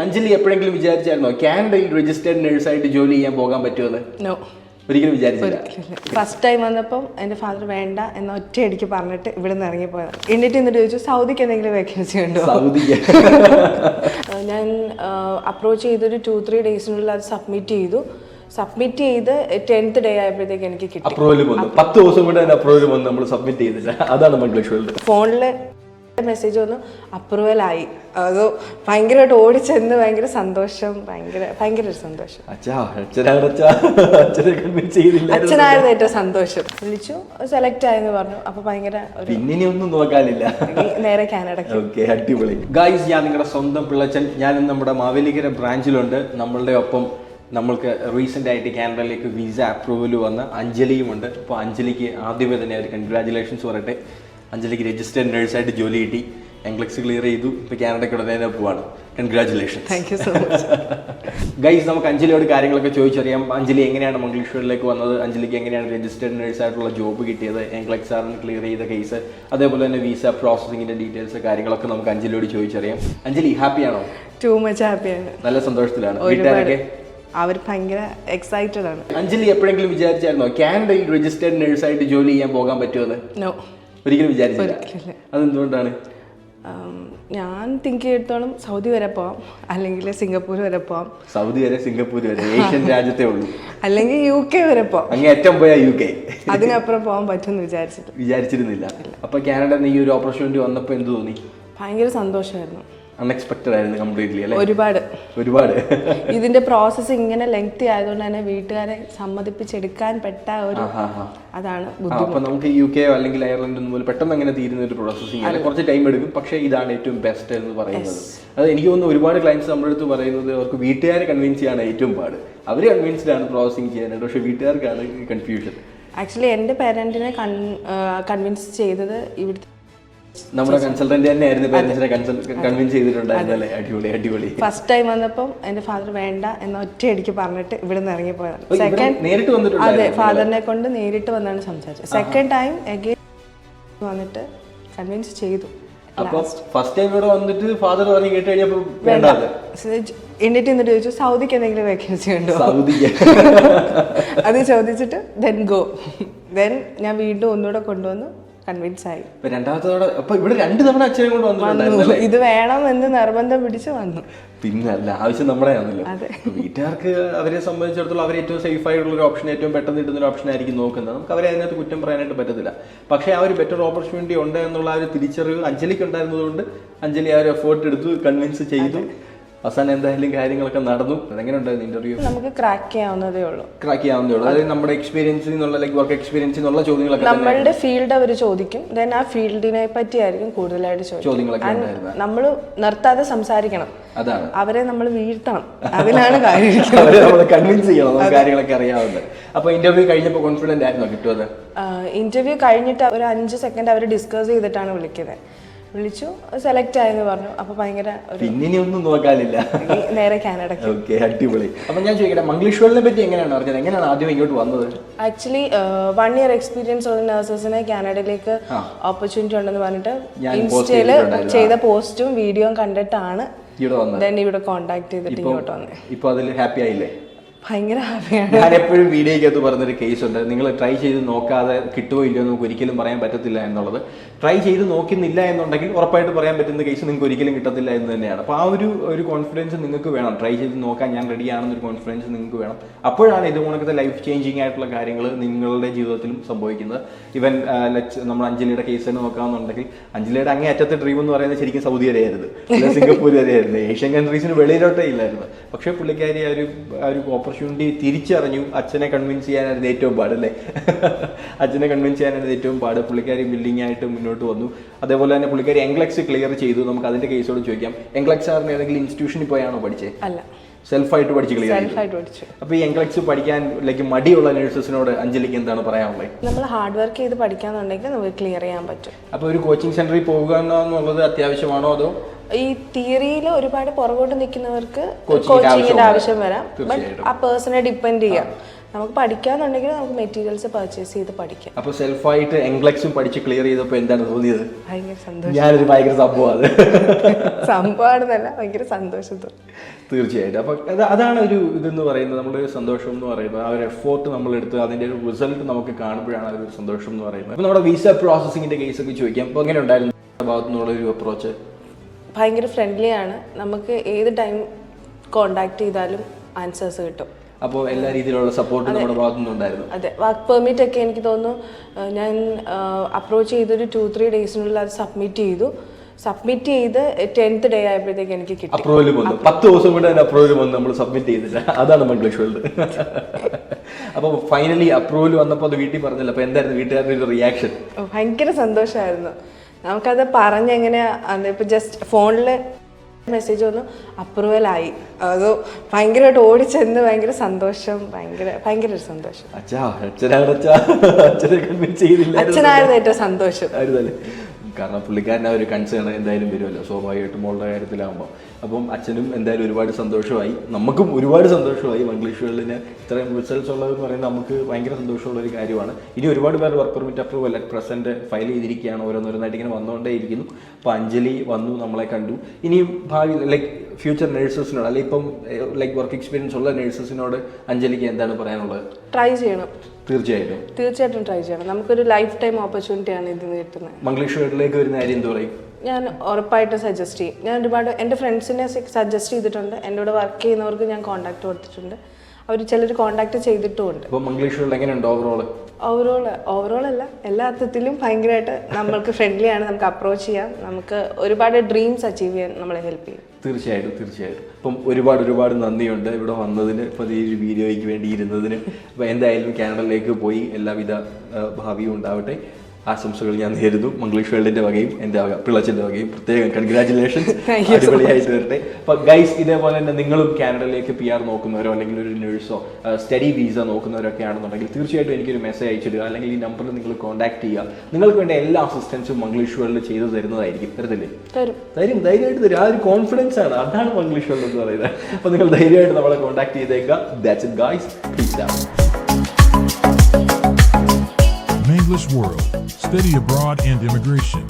അഞ്ജലി എപ്പോഴെങ്കിലും വിചാരിച്ചായിരുന്നോ കാനഡയിൽ രജിസ്റ്റേർഡ് നേഴ്സായിട്ട് ജോലി ചെയ്യാൻ പോകാൻ പറ്റുമെന്ന്? നോ, ഒരിക്കലും വിചാരിച്ചില്ല. ഫസ്റ്റ് ടൈം വന്നപ്പം എൻ്റെ ഫാദർ വേണ്ട എന്ന ഒറ്റയടിക്ക് പറഞ്ഞിട്ട് ഇവിടെ നിന്ന് ഇറങ്ങിപ്പോയത്. എന്നിട്ട് ചോദിച്ചു സൗദിക്ക് എന്തെങ്കിലും വേക്കൻസി ഉണ്ടോ? സൗദിക്ക് ഞാൻ അപ്രോച്ച് ചെയ്തൊരു 2-3 ഡേയ്സിനുള്ളിൽ അത് സബ്മിറ്റ് ചെയ്ത് 10th ഡേ ആയപ്പോഴത്തേക്ക് എനിക്ക് കിട്ടി. അപ്രൂവൽ വന്നു. 10 ദിവസം കൊണ്ട് തന്നെ അപ്രൂവൽ വന്നു. നമ്മൾ സബ്മിറ്റ് ചെയ്തില്ല. അതാണ് മംഗ്ലീഷ് വേൾഡ്. ഫോണിൽ മെസ്സേജ് വന്നു, അപ്രൂവൽ ആയി. അത് ഭയങ്കരമായിട്ട് ഓടിച്ചെന്ന് ഭയങ്കര സന്തോഷം, ഭയങ്കര സന്തോഷം. അച്ഛനായിരുന്നു ഏറ്റവും സന്തോഷം. വിളിച്ചു, സെലക്ട് ആയെന്ന് പറഞ്ഞു. അപ്പൊ ഭയങ്കര ഒന്നും നോക്കാനില്ല, നേരെ കാനഡ. അടിപൊളി. ഗായ്സ്, ഞാൻ നിങ്ങളുടെ സ്വന്തം പിള്ളച്ചൻ. ഞാൻ നമ്മുടെ മാവേലിക്കര ബ്രാഞ്ചിലുണ്ട്. നമ്മളുടെ ഒപ്പം നമ്മൾക്ക് റീസെൻ്റ് ആയിട്ട് കാനഡയിലേക്ക് വിസ അപ്രൂവൽ വന്ന അഞ്ജലിയുമുണ്ട്. അപ്പോൾ അഞ്ജലിക്ക് ആദ്യമേ തന്നെ ഒരു കൺഗ്രാജുലേഷൻസ് പറയട്ടെ. അഞ്ജലിക്ക് രജിസ്റ്റേർഡ് നേഴ്സായിട്ട് ജോലി കിട്ടി, എംഗ്ലക്സ് ക്ലിയർ ചെയ്തു, ഇപ്പോൾ കാനഡയ്ക്ക് ഉടനെ പോവാണ്. Congratulations. Thank you so much. Guys, നമുക്ക് അഞ്ജലിയോട് കാര്യങ്ങളൊക്കെ ചോദിച്ചറിയാം. അഞ്ജലി എങ്ങനെയാണ് മംഗ്ലീഷ് വേൾഡിലേക്ക് വന്നത്, അഞ്ജലിക്ക് എങ്ങനെയാണ് രജിസ്റ്റേർഡ് നേഴ്സായിട്ടുള്ള ജോബ് കിട്ടിയത്, എംഗ്ലക്സ് ആറിന് ക്ലിയർ ചെയ്ത കേസ്, അതേപോലെ തന്നെ വിസ പ്രോസസ്സിങ്ങിൻ്റെ ഡീറ്റെയിൽസ് കാര്യങ്ങളൊക്കെ നമുക്ക് അഞ്ജലിയോട് ചോദിച്ചറിയാം. അഞ്ജലി, ഹാപ്പിയാണോ? ടു മച്ച് ഹാപ്പിയാണ്. നല്ല സന്തോഷത്തിലാണ്. വീട്ടുകാരൊക്കെ അവർ ഭയങ്കര എക്സൈറ്റഡ് ആണ്. അഞ്ജലി എപ്പോഴെങ്കിലും വിചാരിച്ചായിരുന്നോ കാനഡയിൽ രജിസ്റ്റേർഡ് നേഴ്സായിട്ട് ജോലി ചെയ്യാൻ പോകാൻ പറ്റുമെന്ന്? നോ, ഒരിക്കലും വിചാരിച്ചില്ല. അതെന്തുകൊണ്ടാണ്? ഞാൻ തിങ്ക് ചെയ്തിടത്തോളം സൗദി വരെ പോവാം, അല്ലെങ്കിൽ സിംഗപ്പൂർ വരെ പോവാം. സൗദി വരെ, സിംഗപ്പൂർ വരെ, ഏഷ്യൻ രാജ്യത്തേ ഉള്ളൂ. അല്ലെങ്കിൽ UK വരെ പോവാം. അങ്ങ് ഏറ്റവും പോയാ UK. അതിനപ്പുറം പോകാൻ പറ്റുമെന്ന് വിചാരിച്ചിരുന്നില്ല. അപ്പൊ കാനഡ ഈ ഒരു ഓപ്പർച്യൂണിറ്റി വന്നപ്പോൾ എന്ത് തോന്നി? ഭയങ്കര സന്തോഷമായിരുന്നു. അൺഎക്സ്പെക്ടഡ് ആയിരുന്നു കംപ്ലീറ്റ്ലി അല്ലേ? ഒരുപാട്. ഇതിന്റെ പ്രോസസ്സ് ഇങ്ങനെ ലെങ്തി ആയതുകൊണ്ട് തന്നെ വീട്ടുകാരെ സമ്മതിപ്പിച്ചെടുക്കാൻ പെട്ട ഒരു അതാണ് ബുദ്ധിമുട്ട്. അപ്പൊ നമുക്ക് UK അല്ലെങ്കിൽ അയർലൻഡ് പോലെ പെട്ടെന്ന് അങ്ങനെ തീരുന്ന ഒരു പ്രോസസ്സിംഗ് അല്ല, കുറച്ച് ടൈം എടുക്കും. പക്ഷേ ഇതാണ് ഏറ്റവും ബെസ്റ്റ് എന്ന് പറയുന്നത്. അത് എനിക്ക് തോന്നുന്നു ഒരുപാട് ക്ലയൻസ് നമ്മുടെ അടുത്ത് പറയുന്നത് അവർക്ക് വീട്ടുകാരെ കൺവിൻസ് ചെയ്യാണ് ഏറ്റവും പാട്. അവർ കൺവിൻസ്ഡ് ആണ് പ്രോസസ്സിംഗ് ചെയ്യാനായിട്ട്, പക്ഷേ വീട്ടുകാർക്കാണ് കൺഫ്യൂഷൻ. ആക്ച്വലി എൻ്റെ പേരൻറ്റിനെ കൺവിൻസ് ചെയ്തത് ഇവിടുത്തെ നമ്മുടെ കൺസൾട്ടന്റ് തന്നെയായിരുന്നു പേരൻസിനെ കൺവിൻസ് ചെയ്തിട്ടുണ്ടായിരുന്നല്ലേ? അടിപൊളി. ഫസ്റ്റ് ടൈം വന്നപ്പം എൻ്റെ ഫാദർ വേണ്ട എന്ന ഒറ്റയടിക്ക് പറഞ്ഞിട്ട് ഇവിടെ നിന്ന് ഇറങ്ങിപ്പോയതാണ്. നേരിട്ട് വന്നിട്ടുണ്ട്. അതെ, ഫാദറിനെ കൊണ്ട് നേരിട്ട് വന്നാണ് സംസാരിച്ചത്. സെക്കൻഡ് ടൈം അഗൈൻ വന്നിട്ട് കൺവിൻസ് ചെയ്തു. ഫസ്റ്റ് ടൈം ഇവിടെ വന്നിട്ട് ഫാദർ പറഞ്ഞു കേട്ട് കഴിഞ്ഞപ്പോൾ വേണ്ടത്. എന്നിട്ട് ചോദിച്ചു സൗദിക്ക് എന്തെങ്കിലും വേക്കൻസി ഉണ്ടോ? സൗദിക്ക് അത് ചോദിച്ചിട്ട് ദെൻ ഞാൻ വീണ്ടും ഒന്നുകൂടെ കൊണ്ടുവന്നു, കൺവിൻസ് ആയി. രണ്ടാമത്തെ തവണ അപ്പൊ ഇവിടെ 2 തവണ അച്ഛനെ കൊണ്ട് വന്നിട്ടുണ്ടായിരുന്നു. ഇത് വേണം എന്ന് നിർബന്ധം പിടിച്ച് വന്നു. പിന്നല്ല, ആവശ്യം നമ്മുടെ ആണല്ലോ. വീട്ടുകാർക്ക് അവരെ സംബന്ധിച്ചിടത്തോളം അവർ ഏറ്റവും സേഫ് ആയിട്ടുള്ള ഒരു ഓപ്ഷൻ, ഏറ്റവും പെട്ടെന്ന് കിട്ടുന്ന ഒരു ഓപ്ഷൻ ആയിരിക്കും നോക്കുന്നത്. നമുക്ക് അവരെ അതിനകത്ത് കുറ്റം പറയാനായിട്ട് പറ്റത്തില്ല. പക്ഷേ ആ ഒരു ബെറ്റർ ഓപ്പർച്യൂണിറ്റി ഉണ്ട് എന്നുള്ള ആ ഒരു തിരിച്ചറിവ് അഞ്ജലിക്ക് ഉണ്ടായിരുന്നതുകൊണ്ട് അഞ്ജലി ആ ഒരു എഫേർട്ട് എടുത്തു, കൺവിൻസ് ചെയ്തു. അവസാനം എന്തായാലും കാര്യങ്ങളൊക്കെ നടന്നു. അതെങ്ങനെ ഉണ്ടായിരുന്നു ഇന്റർവ്യൂ? നമുക്ക് ക്രാക്ക് ചെയ്യാവുന്നതേ ഉള്ളൂ. അതായത് നമ്മുടെ എക്സ്പീരിയൻസിൽ നിന്നുള്ള വർക്ക് എക്സ്പീരിയൻസിൽ നിന്നുള്ള ചോദ്യങ്ങളൊക്കെ നമ്മളുടെ ഫീൽഡ് അവർ ചോദിക്കും. ദെൻ ആ ഫീൽഡിനെ പറ്റിയായിരിക്കും കൂടുതലായിട്ട് ചോദ്യങ്ങളൊക്കെ. നമ്മൾ നിർത്താതെ സംസാരിക്കണം. അതാണ് അവരെ നമ്മൾ വീഴ്ത്തണം. അതിലാണ് കാര്യം. അവരെ നമ്മൾ കൺവിൻസ് ചെയ്യണം, കാര്യങ്ങളൊക്കെ അറിയാവുന്നത്. അപ്പൊ ഇന്റർവ്യൂ കഴിഞ്ഞപ്പോൾ കോൺഫിഡന്റ് ആയിരുന്നോ കിട്ടുമത്? ഇന്റർവ്യൂ കഴിഞ്ഞിട്ട് ഒരു 5 സെക്കൻഡ് അവർ ഡിസ്കസ് ചെയ്തിട്ടാണ് വിളിച്ചു, സെലക്ട് ആയെന്ന് പറഞ്ഞു. അപ്പൊ ഭയങ്കര ഒന്നും നോക്കാനില്ല, നേരെ കാനഡ. അടിപൊളി. അപ്പൊ ഞാൻ ചോദിക്കട്ടെ, മംഗ്ലീഷ് വേൾഡിനെ പറ്റി എങ്ങനെയാണ് അറിഞ്ഞത്? എങ്ങനെയാണ് ആദ്യം ഇങ്ങോട്ട് വന്നത്? ആക്ച്വലി 1 year എക്സ്പീരിയൻസ് ഉള്ള നഴ്സസിനെ കാനഡയിലേക്ക് ഓപ്പർച്യൂണിറ്റി ഉണ്ടെന്ന് പറഞ്ഞിട്ട് ഇൻസ്റ്റയില് ചെയ്ത പോസ്റ്റും വീഡിയോയും കണ്ടിട്ടാണ് ഇവിടെ കോണ്ടാക്ട് ചെയ്തിട്ട് ഇങ്ങോട്ട് വന്നത്. ഇപ്പൊ അതിൽ ഹാപ്പി ആയില്ലേ? ഭയങ്കര ഹാപ്പിയാണ്. ഞാൻ എപ്പോഴും വീഡിയോയ്ക്കകത്ത് പറഞ്ഞൊരു കേസ് ഉണ്ട്, നിങ്ങൾ ട്രൈ ചെയ്ത് നോക്കാതെ കിട്ടുമോ ഇല്ലയോ നമുക്ക് ഒരിക്കലും പറയാൻ പറ്റത്തില്ല എന്നുള്ളത്. ട്രൈ ചെയ്ത് നോക്കുന്നില്ല എന്നുണ്ടെങ്കിൽ ഉറപ്പായിട്ട് പറയാൻ പറ്റുന്ന കേസ് നിങ്ങൾക്ക് ഒരിക്കലും കിട്ടത്തില്ല എന്ന് തന്നെയാണ്. അപ്പോൾ ആ ഒരു കോൺഫിഡൻസ് നിങ്ങൾക്ക് വേണം. ട്രൈ ചെയ്ത് നോക്കാൻ ഞാൻ റെഡിയാണെന്നൊരു കോൺഫിഡൻസ് നിങ്ങൾക്ക് വേണം. അപ്പോഴാണ് ഇതുപോലത്തെ ലൈഫ് ചേഞ്ചിങ് ആയിട്ടുള്ള കാര്യങ്ങൾ നിങ്ങളുടെ ജീവിതത്തിലും സംഭവിക്കുന്നത്. ഇവൻ നമ്മൾ അഞ്ജലിയുടെ കേസ് തന്നെ നോക്കാമെന്നുണ്ടെങ്കിൽ അഞ്ജലിയുടെ അങ്ങേ അറ്റത്തെ ഡ്രീം എന്ന് പറയുന്നത് ശരിക്കും സൗദി വരെയായിരുന്നു, സിംഗപ്പൂർ വരെയായിരുന്നു, ഏഷ്യൻ കൺട്രീസിന് വെളിയിലോട്ടേ ഇല്ലായിരുന്നു. പക്ഷേ പുള്ളിക്കാരി ആ ഒരു ഓപ്പർച്യൂണിറ്റി തിരിച്ചറിഞ്ഞു. അച്ഛനെ കൺവിൻസ് ചെയ്യാനായിരുന്നു ഏറ്റവും പാടല്ലേ? അച്ഛനെ കൺവിൻസ് ചെയ്യാനായിരുന്നു ഏറ്റവും പാട്. പുള്ളിക്കാരി ബിൽഡിംഗ് ആയിട്ട് മുന്നോട്ട് വന്നു. അതേപോലെ തന്നെ പുള്ളിക്കാരി എംഗ്ലക്സ് ക്ലിയർ ചെയ്തു. നമുക്ക് അതിന്റെ കേസോട് ചോദിക്കാം. എംഗ്ലക്സ് ആറിന് ഏതെങ്കിലും ഇൻസ്റ്റിറ്റ്യൂഷനിൽ പോയാണോ പഠിച്ചത്? അല്ല, സെൽഫായിട്ട് പഠിച്ച് ക്ലിയർ ചെയ്തു. അപ്പൊ ഈ എംഗ്ലക്സ് പഠിക്കാൻ മടിയുള്ള നഴ്സസിനോട് അഞ്ജലിക്ക് എന്താണ് പറയാനുള്ളത്? നമ്മൾ ഹാർഡ് വർക്ക് ചെയ്ത് പഠിക്കാന്നുണ്ടെങ്കിൽ നമുക്ക് ക്ലിയർ ചെയ്യാൻ പറ്റും. അപ്പൊ ഒരു കോച്ചിങ് സെന്ററിൽ പോകുക എന്നുള്ളത് അത്യാവശ്യമാണോ? അതോ ഈ തിയറിയിൽ ഒരുപാട് പുറകോട്ട് നിൽക്കുന്നവർക്ക് കോച്ചിങ്ങിന്റെ ആവശ്യം വരാം. ബട്ട് ആ പേഴ്സണെ ഡിപ്പെൻഡ് ചെയ്യാം. നമുക്ക് പഠിക്കാന്നുണ്ടെങ്കിൽ നമുക്ക് മെറ്റീരിയൽസ് പർച്ചേസ് ചെയ്ത് പഠിക്കാം. അപ്പോൾ സെൽഫായിട്ട് എംഗ്ലക്സും പഠിച്ച് ക്ലിയർ ചെയ്തപ്പോൾ എന്താണ് തോന്നിയത്? ഭയങ്കര സന്തോഷം. ഞാനൊരു ഭയങ്കര സംഭവമാണ്. സംഭവമാണെന്നല്ല, ഭയങ്കര സന്തോഷം തോന്നി. തീർച്ചയായിട്ടും. അപ്പോൾ അതാണ് ഒരു ഇതെന്ന് പറയുന്നത്, നമ്മുടെ ഒരു സന്തോഷം എന്ന് പറയുന്നത്. ആ ഒരു എഫോർട്ട് നമ്മളെടുത്ത് അതിൻ്റെ ഒരു റിസൾട്ട് നമുക്ക് കാണുമ്പോഴാണ് ആ ഒരു സന്തോഷം എന്ന് പറയുന്നത്. അപ്പോൾ നമ്മുടെ വിസ പ്രോസസ്സിങ്ങിൻ്റെ കേസൊക്കെ ചോദിക്കാം. അപ്പോൾ എങ്ങനെ ഉണ്ടായിരുന്നു ഭാഗത്തു നിന്നുള്ള ഒരു അപ്രോച്ച്? ഭയങ്കര ഫ്രണ്ട്ലി ആണ്. നമുക്ക് ഏത് ടൈം കോണ്ടാക്ട് ചെയ്താലും ആൻസേഴ്സ് കിട്ടും. അപ്പോൾ എല്ലാ രീതിയിലുള്ള സപ്പോർട്ട് നമ്മുടെ ഭാഗത്തു നിന്നുണ്ടായിരുന്നു. അതെ, വർക്ക് പെർമിറ്റ് ഒക്കെ എനിക്ക് തോന്നുന്നു ഞാൻ അപ്രോച്ച് ചെയ്തൊരു 2-3 ഡേയ്സിനുള്ളിൽ അത് സബ്മിറ്റ് ചെയ്ത് 10th ഡേ ആയപ്പോഴത്തേക്ക് എനിക്ക് കിട്ടി. അപ്രൂവൽ വന്നു. 10 ദിവസം കൊണ്ട് തന്നെ അപ്രൂവൽ വന്നു. നമ്മൾ സബ്മിറ്റ് ചെയ്തില്ല. അതാണ് മംഗ്ലീഷ് വേൾഡ്. അപ്പോൾ ഫൈനലി അപ്രൂവൽ വന്നപ്പോൾ അത് വീട്ടിൽ പറഞ്ഞില്ല. അപ്പോൾ എന്തായിരുന്നു വീട്ടുകാരുടെ ഒരു റിയാക്ഷൻ? ഭയങ്കര സന്തോഷമായിരുന്നു. നമുക്കത് പറഞ്ഞെങ്ങനെ, ഇപ്പം ജസ്റ്റ് ഫോണിൽ മെസ്സേജ് വന്നു അപ്രൂവലായി, അത് ഭയങ്കരമായിട്ട് ഓടിച്ചെന്ന് ഭയങ്കര സന്തോഷം, ഭയങ്കര ഒരു സന്തോഷം. അച്ഛനായിരുന്നു ഏറ്റവും സന്തോഷം. കാരണം പുള്ളിക്കാരൻ ആ ഒരു കൺസേൺ എന്തായാലും വരുമല്ലോ സ്വാഭാവികമായിട്ടും മോളുടെ കാര്യത്തിലാകുമ്പോൾ. അപ്പം അച്ഛനും എന്തായാലും ഒരുപാട് സന്തോഷമായി, നമുക്കും ഒരുപാട് സന്തോഷമായി. മംഗ്ലീഷ് വേൾഡിന് ഇത്രയും റിസൾട്ട്സ് ഉള്ളതെന്ന് പറയുന്നത് നമുക്ക് ഭയങ്കര സന്തോഷമുള്ള ഒരു കാര്യമാണ്. ഇനി ഒരുപാട് പേർ work permit approval at present file ചെയ്തിരിക്കുകയാണ്, ഓരോന്നോരോന്നായിട്ട് ഇങ്ങനെ വന്നുകൊണ്ടേ ഇരിക്കുന്നു. അപ്പോൾ അഞ്ജലി വന്നു, നമ്മളെ കണ്ടു. ഇനിയും ഭാവി ലൈക്ക് ഫ്യൂച്ചർ നേഴ്സസിനോട് അല്ലെങ്കിൽ ഇപ്പം ലൈക്ക് വർക്ക് എക്സ്പീരിയൻസ് ഉള്ള നേഴ്സസിനോട് അഞ്ജലിക്ക് എന്താണ് പറയാനുള്ളത്? ട്രൈ ചെയ്യണം. തീർച്ചയായിട്ടും ട്രൈ ചെയ്യണം. നമുക്കൊരു ലൈഫ് ടൈം ഓപ്പർച്യൂണിറ്റിയാണ് ഇത് കിട്ടുന്നത്. മംഗ്ലീഷ് വേൾഡിലേക്ക് വരുന്ന കാര്യം എന്ത് പറയും? ഞാൻ ഉറപ്പായിട്ട് സജസ്റ്റ് ചെയ്യും. ഞാൻ ഒരുപാട് എൻ്റെ ഫ്രണ്ട്സിനെ സജസ്റ്റ് ചെയ്തിട്ടുണ്ട്. എൻ്റെ കൂടെ വർക്ക് ചെയ്യുന്നവർക്ക് ഞാൻ കോൺടാക്ട് കൊടുത്തിട്ടുണ്ട്. അവർ ചിലർ കോൺടാക്ട് ചെയ്തിട്ടുമുണ്ട്. അപ്പോൾ മംഗ്ലീഷ് വേൾഡ് എങ്ങനെയുണ്ട് ഓവറോൾ അല്ല, എല്ലാ അർത്ഥത്തിലും ഭയങ്കരമായിട്ട് നമ്മൾക്ക് ഫ്രണ്ട്ലി ആണ്. നമുക്ക് അപ്രോച്ച് ചെയ്യാം, നമുക്ക് ഒരുപാട് ഡ്രീംസ് അച്ചീവ് ചെയ്യാൻ നമ്മളെ ഹെൽപ്പ് ചെയ്യും. തീർച്ചയായിട്ടും. അപ്പം ഒരുപാട് നന്ദിയുണ്ട് ഇവിടെ വന്നതിന്, ഇപ്പോൾ ഈ ഒരു വീഡിയോയ്ക്ക് വേണ്ടി ഇരുന്നതിന്. അപ്പോൾ എന്തായാലും കാനഡയിലേക്ക് പോയി എല്ലാവിധ ഭാവിയും ഉണ്ടാവട്ടെ. ആശംസകൾ ഞാൻ നേരുന്നു. മംഗ്ലീഷ് വേൾഡിന്റെ വകയും എൻ്റെ വക പിള്ളച്ചൻ്റെ വകയും പ്രത്യേകം കൺഗ്രാറ്റുലേഷൻസ്. അടിപൊളിയായിട്ട് വരട്ടെ. അപ്പോൾ ഗൈസ്, ഇതേപോലെ തന്നെ നിങ്ങളും കാനഡയിലേക്ക് PR നോക്കുന്നവരോ അല്ലെങ്കിൽ ഒരു നേഴ്സോ സ്റ്റഡി വിസ നോക്കുന്നവരൊക്കെ ആണെന്നുണ്ടെങ്കിൽ തീർച്ചയായിട്ടും എനിക്കൊരു മെസ്സേജ് അയച്ചിടുക, അല്ലെങ്കിൽ ഈ നമ്പറിൽ നിങ്ങൾ കോൺടാക്ട് ചെയ്യുക. നിങ്ങൾക്ക് വേണ്ട എല്ലാ അസിസ്റ്റൻസും മംഗ്ലീഷ് വേൾഡ് ചെയ്തു തരുന്നതായിരിക്കും. തരത്തില്ലേ? ധൈര്യമായിട്ട് തരും. ആ ഒരു കോൺഫിഡൻസ് ആണ്, അതാണ് മംഗ്ലീഷ് വേൾഡ് എന്ന് പറയുന്നത്. അപ്പോൾ നിങ്ങൾ ധൈര്യമായിട്ട് നമ്മളെ കോൺടാക്ട് ചെയ്തേക്കുക. That's it guys. Peace out. English World, Study Abroad and Immigration.